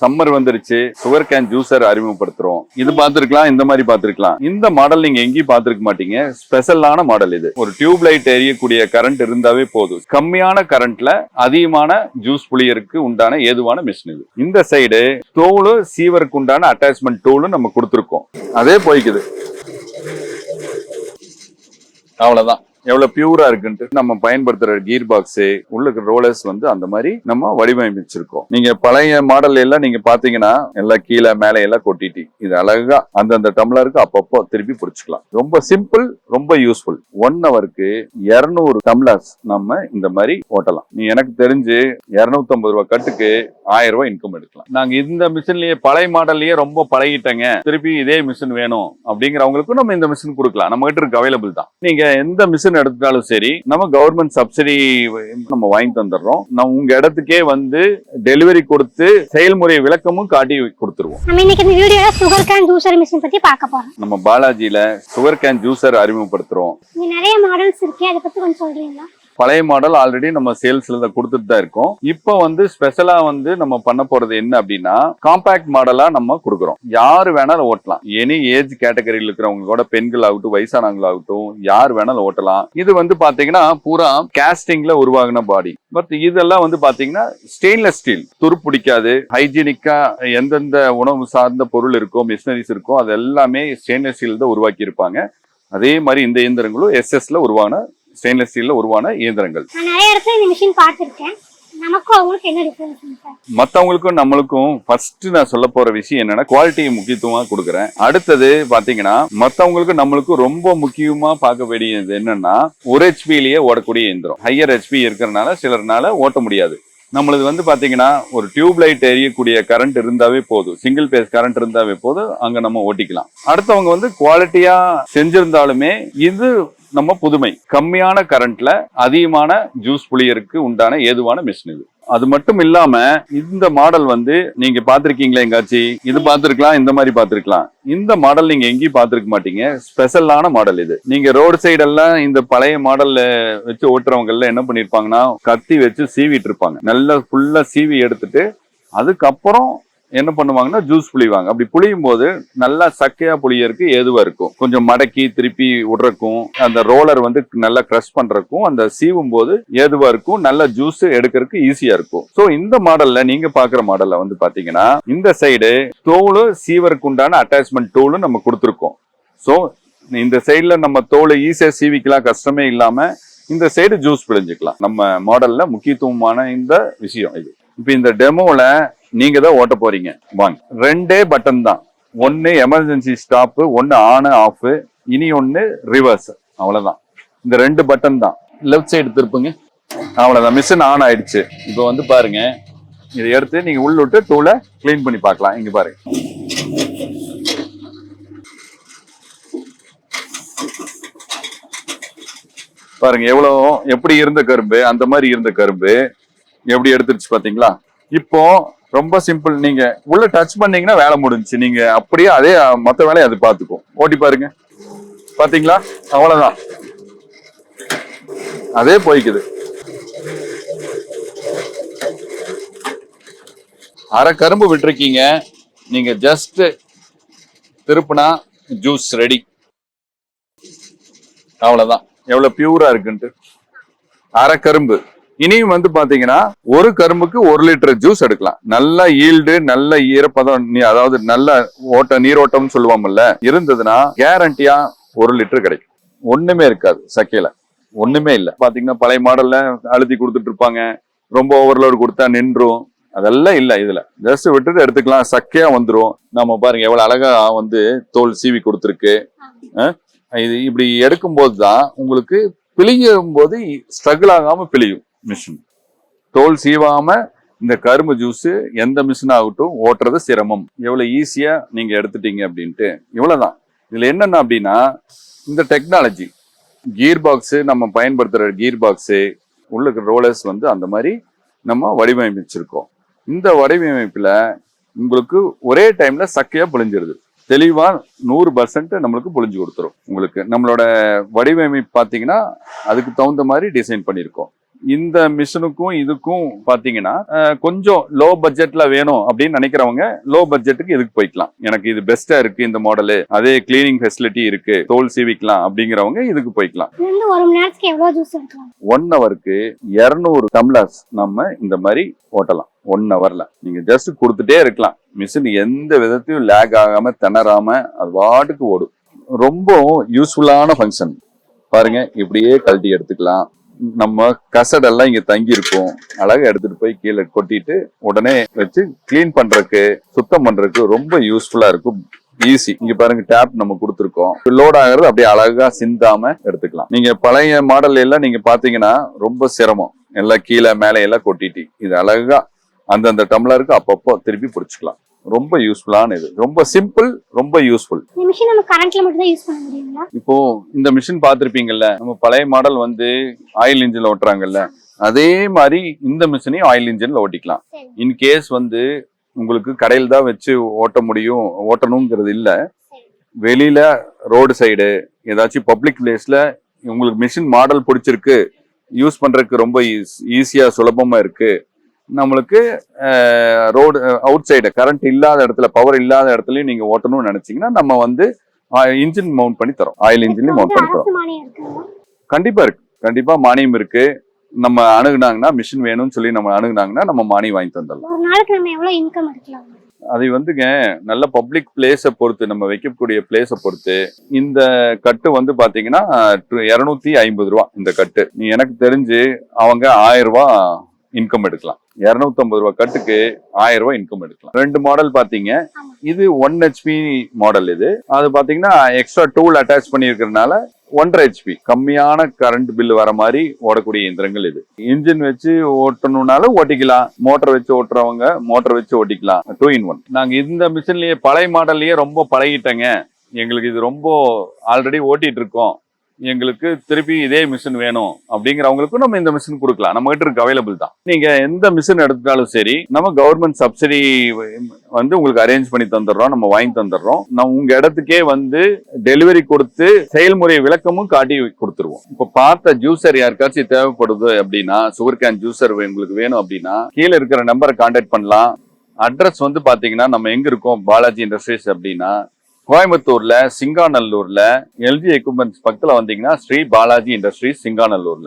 Summer வந்துருச்சு, sugar cane juicer அறிமுகப்படுத்துறோம். இது பார்த்திருக்கலாம், இந்த மாதிரி பார்த்திருக்கலாம். இந்த மாடல் நீங்க எங்கேயும் பார்த்திருக்க மாட்டீங்க. ஸ்பெஷலான மாடல் இது. ஒரு டியூப் லைட் எரியக்கூடிய கரண்ட் இருந்தாவே போதும். கம்மியான கரண்ட்ல அதிகமான ஜூஸ் புளியருக்கு உண்டான ஏதுவான மிஷின் இது. இந்த சைடு தோல் சீவருக்கு உண்டான அட்டாச்மெண்ட் டூலும் நம்ம கொடுத்துருக்கோம். அதே போய்க்குது. அவ்வளவுதான். எவ்வளவு பியூரா இருக்குன்ட்டு நம்ம பயன்படுத்துற கீர் பாக்ஸ் உள்ள ரோலர்ஸ் அந்த மாதிரி நம்ம வடிவமைச்சிருக்கோம். நீங்க பழைய மாடல் எல்லாம் நீங்க பாத்தீங்கன்னா எல்லாம் கீழே மேலே எல்லாம் கொட்டிட்டு இது அழகா அந்தந்த டம்ளருக்கு அப்பப்போ திருப்பி பிடிச்சிக்கலாம். ரொம்ப சிம்பிள், ரொம்ப யூஸ்ஃபுல். 1 ஹவருக்கு 200 டம்ளர்ஸ் நம்ம இந்த மாதிரி ஓட்டலாம். நீ எனக்கு தெரிஞ்சு 250 ரூபாய் கட்டுக்கு 1000 ரூபாய் இன்கம் எடுக்கலாம். நாங்க இந்த மிஷின்லயே பழைய மாடல்லயே ரொம்ப பழகிட்டங்க, திருப்பி இதே மிஷின் வேணும் அப்படிங்கிறவங்களுக்கும் நம்ம இந்த மிஷின் கொடுக்கலாம். நம்ம கிட்ட இருக்கு, அவைலபிள் தான். நீங்க எந்த மிஷின் எடுத்தாலும் சரி, நம்ம கவர்மெண்ட் சப்சிடி நம்ம வாங்கி தந்துடுறோம். நம்ம உங்க இடத்துக்கே டெலிவரி கொடுத்து செயல்முறை விளக்கமும் காட்டி கொடுத்துருவோம். நம்ம இன்னைக்கு இந்த வீடியோல சுகர் கேன் ஜூஸர் மிஷின் பத்தி பார்க்க போறோம். நம்ம பாலாஜில சுகர் கேன் ஜூஸர் அறிமுகப்படுத்துறோம். இங்க நிறைய மாடல்ஸ் இருக்கு, அதை பத்தி கொஞ்சம் சொல்றீங்களா? பழைய மாடல் ஆல்ரெடி நம்ம சேல்ஸ்ல கொடுத்துட்டு தான் இருக்கோம். இப்போ ஸ்பெஷலா நம்ம பண்ண போறது என்ன அப்படின்னா, காம்பாக்ட் மாடலா நம்ம கொடுக்குறோம். யாரு வேணாலும் ஓட்டலாம். எனி ஏஜ் கேட்டகரியில் இருக்கிறவங்க கூட, பெண்கள் ஆகட்டும் வயசானவங்களாகட்டும் யார் வேணாலும் ஓட்டலாம். இது பாத்தீங்கன்னா பூரா கேஸ்டிங்ல உருவாகின பாடி. பட் இதெல்லாம் பாத்தீங்கன்னா ஸ்டெயின்லெஸ் ஸ்டீல், துரு பிடிக்காது. ஹைஜீனிக்கா எந்தெந்த உணவு சார்ந்த பொருள் இருக்கோ, மிஷினரிஸ் இருக்கோ, அது எல்லாமே ஸ்டெயின்லெஸ் ஸ்டீல் தான் உருவாக்கி இருப்பாங்க. அதே மாதிரி இந்த இயந்திரங்களும் SS உருவான ஸ்டெயின்லெஸ் ஸ்டீல்ல உருவான இயந்திரங்கள். நான் நிறைய இடத்துல இந்த மிஷின் பார்த்திருக்கேன். நமக்கும் அவங்களுக்கு என்ன டிஃபரன்ஸ் சார்? மத்தவங்களுக்கும் நம்மளுக்கும் ஃபர்ஸ்ட் நான் சொல்ல போற விஷயம் என்னன்னா, குவாலிட்டியை முக்கியத்துவமா கொடுக்குறேன். அடுத்தது பாத்தீங்கன்னா, மத்தவங்களுக்கும் நம்மளுக்கும் ரொம்ப முக்கியமா பார்க்க வேண்டியது என்னன்னா, 1 HPலயே ஓடக்கூடிய இயந்திரம். ஹையர் HP இருக்கிறதுனால சிலர்னால ஓட்ட முடியாது. நம்மளது பாத்தீங்கன்னா, ஒரு டியூப் லைட் எரியக்கூடிய கரண்ட் இருந்தாவே போதும், சிங்கிள் பேஸ் கரண்ட் இருந்தாவே போதும், அங்க நம்ம ஓட்டிக்கலாம். அடுத்தவங்க குவாலிட்டியா செஞ்சிருந்தாலுமே இது நம்ம புதுமை. கம்மியான கரண்ட்ல அதிகமான ஜூஸ் புளியருக்கு உண்டான ஏதுவான மிஷின் இது. அது மட்டும் இல்லாம இந்த மாடல் நீங்க பாத்திருக்கீங்களா எங்காச்சு? இது பாத்திருக்கலாம், இந்த மாதிரி பாத்திருக்கலாம். இந்த மாடல் நீங்க எங்கேயும் பாத்திருக்க மாட்டீங்க. ஸ்பெஷலான மாடல் இது. நீங்க ரோடு சைடு எல்லாம் இந்த பழைய மாடல்ல வச்சு ஓட்டுறவங்க எல்லாம் என்ன பண்ணிருப்பாங்கன்னா, கத்தி வச்சு சீவிட்டு இருப்பாங்க. நல்லா ஃபுல்லா சீவி எடுத்துட்டு அதுக்கப்புறம் என்ன பண்ணுவாங்கன்னா ஜூஸ் புளிவாங்க. அப்படி புளியும் போது நல்லா சக்கையா புளியருக்கு ஏதுவா இருக்கும். கொஞ்சம் மடக்கி திருப்பி விடுறக்கும், அந்த ரோலர் நல்லா கிரஷ் பண்றக்கும், அந்த சீவும் போது ஏதுவா இருக்கும். நல்ல ஜூஸ் எடுக்கிறதுக்கு ஈஸியா இருக்கும். சோ இந்த மாடல்ல நீங்க பாக்குற மாடல்ல பாத்தீங்கன்னா, இந்த சைடு தோல் சீவருக்கு உண்டான அட்டாச்மெண்ட் டூலும் நம்ம கொடுத்துருக்கோம். சோ இந்த சைடுல நம்ம தோலை ஈஸியா சீவிக்கலாம், கஷ்டமே இல்லாம இந்த சைடு ஜூஸ் பிழிஞ்சுக்கலாம். நம்ம மாடல்ல முக்கியத்துவமான இந்த விஷயம் இது. இப்ப இந்த டெமோல நீங்க தான் ஓட்ட போறீங்க. வாங்க. 2 பட்டன் தான். 1 எமர்ஜென்சி ஸ்டாப், 1 ஆன் ஆஃப், இனி 1 ரிவர்ஸ். அவ்வளவுதான். இந்த 2 பட்டன் தான். லெஃப்ட் சைடு திருப்புங்க. அவ்வளவுதான். மிஷின் ஆன் ஆயிடுச்சு. இப்போ பாருங்க, இதை எடுத்து நீங்க உள்ள விட்டு டூலை கிளீன் பண்ணி பார்க்கலாம். இங்க பாருங்க. பாருங்க எப்படி இருந்த கரும்பு, அந்த மாதிரி இருந்த கரும்பு எப்படி எடுத்துருச்சு பாத்தீங்களா? இப்போ ரொம்ப சிம்பிள். நீங்க உள்ள டச் பண்ணீங்கன்னா வேலை முடிஞ்சுச்சு. நீங்க அப்படியே அதே மொத்த வேலையை அது பாத்துக்கும். ஓட்டி பாருங்க. பாத்தீங்களா? அவ்வளவுதான். அதே போய்க்குது. அரை கரும்பு விட்டுருக்கீங்க, நீங்க ஜஸ்ட் திருப்புனா ஜூஸ் ரெடி. அவ்வளவுதான். எவ்வளவு பியூரா இருக்குன்ட்டு. அரை கரும்பு. இனியும் பாத்தீங்கன்னா, ஒரு கரும்புக்கு 1 லிட்டர் ஜூஸ் எடுக்கலாம். நல்ல ஈல்டு, நல்ல ஈரப்பதம், அதாவது நல்ல நீரோட்டம் சொல்லுவாங்கல்ல, இருந்ததுன்னா கேரண்டியா 1 லிட்டர் கிடைக்கும். ஒண்ணுமே இருக்காது சக்கையில, ஒண்ணுமே இல்ல. பாத்தீங்கன்னா பழைய மாடல்ல அழுத்தி கொடுத்துட்டு இருப்பாங்க, ரொம்ப ஓவர்லோடு கொடுத்தா நின்றும். அதெல்லாம் இல்ல. இதுல ஜஸ்ட் விட்டுட்டு எடுத்துக்கலாம், சக்கையா வந்துரும். நம்ம பாருங்க எவ்வளவு அழகா தோல் சீவி கொடுத்துருக்கு. இது இப்படி எடுக்கும் போதுதான் உங்களுக்கு பிழியும் போது ஸ்ட்ரகிள் ஆகாம பிழியும் மிஷின். தோல் சீவாம இந்த கரும்பு ஜூஸ் எந்த மிஷின் ஆகட்டும் ஓட்டுறது சிரமம். எவ்வளவு ஈஸியா நீங்க எடுத்துட்டீங்க அப்படின்ட்டு. இவ்வளவுதான். இதுல என்னன்னா அப்படின்னா, இந்த டெக்னாலஜி கீர் பாக்ஸ், நம்ம பயன்படுத்துற கீர் பாக்ஸ் உள்ள ரோலர்ஸ் அந்த மாதிரி நம்ம வடிவமைச்சிருக்கோம். இந்த வடிவமைப்புல உங்களுக்கு ஒரே டைம்ல சக்கையா புழிஞ்சிருது. தெளிவா 100% நம்மளுக்கு புழிஞ்சு கொடுத்துரும். உங்களுக்கு நம்மளோட வடிவமைப்பு பாத்தீங்கன்னா அதுக்கு தகுந்த மாதிரி டிசைன் பண்ணியிருக்கோம். இந்த மிஷினுக்கும் இதுக்கும் பாத்தீங்கன்னா கொஞ்சம் லோ பட்ஜெட்ல வேணும் அப்படின்னு நினைக்கிறவங்க லோ பட்ஜெட்டுக்கு இதுக்கு போய்க்கலாம். எனக்கு இது பெஸ்டா இருக்கு இந்த மாடலு, அதே கிளீனிங் ஃபெசிலிட்டி இருக்கு, தோல் சீவிக்கலாம் அப்படிங்கிறவங்க இதுக்கு போய்க்கலாம். இது வந்து ஒரு மணி நேரத்துக்கு எவ்வளவு ஜூஸ் எடுக்கலாம்? 1 ஹவருக்கு 200 டம்ளர்ஸ் நம்ம இந்த மாதிரி ஓட்டலாம். 1 ஹவர்ல நீங்க ஜஸ்ட் கொடுத்துட்டே இருக்கலாம். மிஷின் எந்த விதத்தையும் லேக் ஆகாம திணறாம அது பாட்டுக்கு ஓடும். ரொம்ப யூஸ்ஃபுல்லான ஃபங்க்ஷன் பாருங்க. இப்படியே கழட்டி எடுத்துக்கலாம். நம்ம கசடெல்லாம் இங்க தங்கி இருக்கும், அழகா எடுத்துட்டு போய் கீழே கொட்டிட்டு உடனே வச்சு கிளீன் பண்றதுக்கு சுத்தம் பண்றதுக்கு ரொம்ப யூஸ்ஃபுல்லா இருக்கும். ஈஸி. இங்க பாருங்க டேப் நம்ம கொடுத்துருக்கோம். லோட் ஆகிறது அப்படியே அழகா சிந்தாம எடுத்துக்கலாம். நீங்க பழைய மாடல் எல்லாம் நீங்க பாத்தீங்கன்னா ரொம்ப சிரமம், எல்லாம் கீழே மேலே எல்லாம் கொட்டிட்டு இது அழகா அந்தந்த டம்ளருக்கு அப்பப்போ திருப்பி பிடிச்சிக்கலாம். ரொம்ப யூஸ்ஃபுல்லான இது, ரொம்ப சிம்பிள், ரொம்ப யூஸ்ஃபுல். இந்த மிஷின் நம்ம கரண்ட்ல மட்டும் தான் யூஸ் பண்ண முடியுங்களா? இப்போ இந்த மிஷின் பாத்திருப்பீங்கல்ல, நம்ம பழைய மாடல் வந்து ஆயில் இன்ஜின்ல ஓட்டுறாங்கல்ல, அதே மாதிரி இந்த மிஷினையும் ஆயில் இன்ஜின்ல ஓட்டிக்கலாம். இன்கேஸ் வந்து உங்களுக்கு கடையில் தான் வச்சு ஓட்ட முடியும், ஓட்டணுங்கிறது இல்ல, வெளியில ரோடு சைடு ஏதாச்சும் பப்ளிக் பிளேஸ்ல உங்களுக்கு மிஷின் மாடல் பிடிச்சிருக்கு, யூஸ் பண்றதுக்கு ரொம்ப ஈஸியா சுலபமா இருக்கு, நம்மளுக்கு ரோடு அவுட் சைடு கரண்ட் இல்லாத இடத்துல, பவர் இல்லாத இடத்துலயும் நீங்க ஓட்டணும்னு நினைச்சீங்கன்னா நம்ம வந்து இன்ஜின் மவுண்ட் பண்ணி தரோம், ஆயில் இன்ஜின்லயும் மவுண்ட் பண்ணி தரோம். கண்டிப்பா இருக்கு, கண்டிப்பா மானியம் இருக்கு. நம்ம அணுகுனாங்கன்னா மிஷின் வேணும்னு சொல்லி நம்ம அணுகுனாங்கன்னா நம்ம மானியம் வாங்கி தந்துடலாம். ஒரு நாளைக்கு நம்ம எவ்வளவு இன்கம் எடுக்கலாம்? அது வந்துங்க நல்ல பப்ளிக் பிளேஸை பொறுத்து, நம்ம வைக்கக்கூடிய பிளேஸை பொறுத்து. இந்த கட்டு வந்து பாத்தீங்கன்னா 250 ரூபா இந்த கட்டு. நீ எனக்கு தெரிஞ்சு அவங்க 1000 ரூபா இன்கம் எடுக்கலாம். 250 ரூபா கட்டுக்கு 1000 ரூபாய் இன்கம் எடுக்கலாம். 2 மாடல் பாத்தீங்க. இது 1 HP மாடல். இது அது பாத்தீங்கன்னா எக்ஸ்ட்ரா டூல் அட்டாச் பண்ணி இருக்கிறதுனால 1.5 HP கம்மியான கரண்ட் பில் வர மாதிரி ஓடக்கூடிய இயந்திரங்கள் இது. இன்ஜின் வச்சு ஓட்டணும்னாலும் ஓட்டிக்கலாம், மோட்டர் வச்சு ஓட்டுறவங்க மோட்டர் வச்சு ஓட்டிக்கலாம். 2 in 1. நாங்க இந்த மிஷின்லயே பழைய மாடல்லயே ரொம்ப பழகிட்டேங்க, எங்களுக்கு இது ரொம்ப ஆல்ரெடி ஓட்டிட்டு இருக்கோம், எங்களுக்கு திருப்பி இதே மிஷின் வேணும் அப்படிங்கிறவங்களுக்கும் நம்ம இந்த மிஷின் கொடுக்கலாம். நம்ம கிட்ட இருக்கு, அவைலபிள் தான். நீங்க எந்த மிஷின் எடுத்தாலும் சரி, நம்ம கவர்மெண்ட் சப்சிடி வந்து உங்களுக்கு அரேஞ்ச் பண்ணி தந்துடுறோம், நம்ம வாங்கி தந்துடுறோம். நம்ம உங்க இடத்துக்கே வந்து டெலிவரி கொடுத்து செயல்முறை விளக்கமும் காட்டி கொடுத்துருவோம். இப்ப பார்த்த ஜூசர் யாருக்காச்சும் தேவைப்படுது அப்படின்னா, சுகர் கேன் ஜூசர் உங்களுக்கு வேணும் அப்படின்னா கீழே இருக்கிற நம்பரை கான்டாக்ட் பண்ணலாம். அட்ரஸ் வந்து பாத்தீங்கன்னா நம்ம எங்க இருக்கோம், பாலாஜி இண்டஸ்ட்ரீஸ் அப்படின்னா கோயம்புத்தூர்ல சிங்காநல்லூர்ல எல்ஜி எக்யூப்மெண்ட்ஸ் பக்கத்துல வந்தீங்கன்னா ஸ்ரீ பாலாஜி இண்டஸ்ட்ரீஸ் சிங்காநல்லூர்ல.